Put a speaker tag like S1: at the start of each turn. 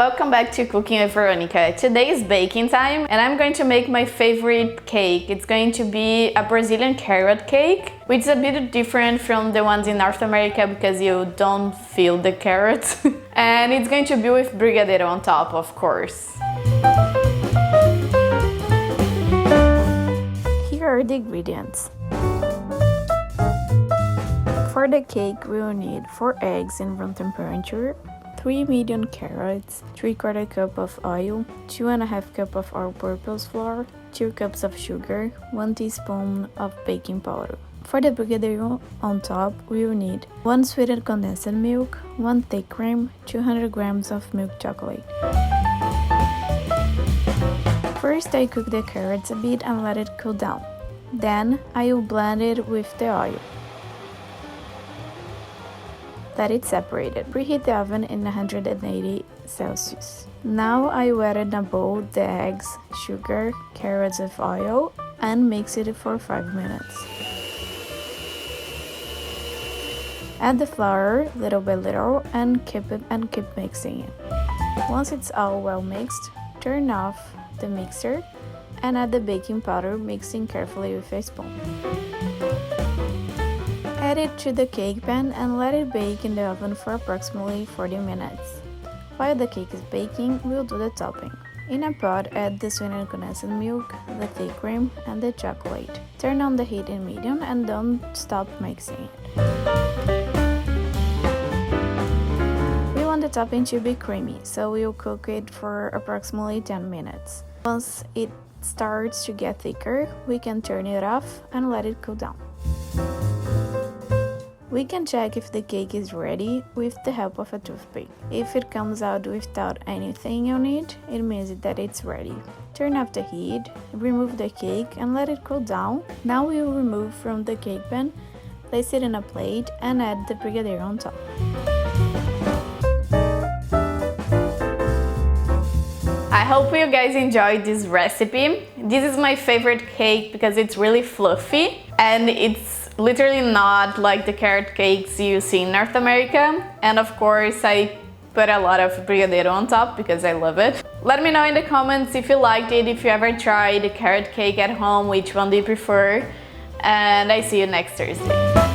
S1: welcome back to Cooking with Veronica. Today is baking time and I'm going to make my favorite cake. It's going to be a Brazilian carrot cake, which is a bit different from the ones in North America because you don't feel the carrots. And it's going to be with brigadeiro on top, of course. Here are the ingredients. For the cake, we will need 4 eggs in room temperature, 3 medium carrots, 3/4 cup of oil, 2½ cup of all-purpose flour, 2 cups of sugar, 1 teaspoon of baking powder. For the brigadeiro on top, we will need 1 sweetened condensed milk, 1 thick cream, 200 grams of milk chocolate. First, I cook the carrots a bit and let it cool down. Then, I will blend it with the oil. Let it separate. Preheat the oven in 180 Celsius. Now I add in a bowl the eggs, sugar, carrots with oil and mix it for 5 minutes. Add the flour little by little and keep mixing it. Once it's all well mixed, turn off the mixer and add the baking powder, mixing carefully with a spoon. Add it to the cake pan and let it bake in the oven for approximately 40 minutes. While the cake is baking, we'll do the topping. In a pot, add the sweetened condensed milk, the thick cream, and the chocolate. Turn on the heat in medium and don't stop mixing it. We want the topping to be creamy, so we'll cook it for approximately 10 minutes. Once it starts to get thicker, we can turn it off and let it cool down. We can check if the cake is ready with the help of a toothpick. If it comes out without anything on it, it means that it's ready. Turn off the heat, remove the cake and let it cool down. Now we will remove from the cake pan, place it in a plate and add the brigadeiro on top. I hope you guys enjoyed this recipe. This is my favorite cake because it's really fluffy and it's literally not like the carrot cakes you see in North America. And of course, I put a lot of brigadeiro on top because I love it. Let me know in the comments if you liked it, if you ever tried a carrot cake at home, which one do you prefer? And I see you next Thursday.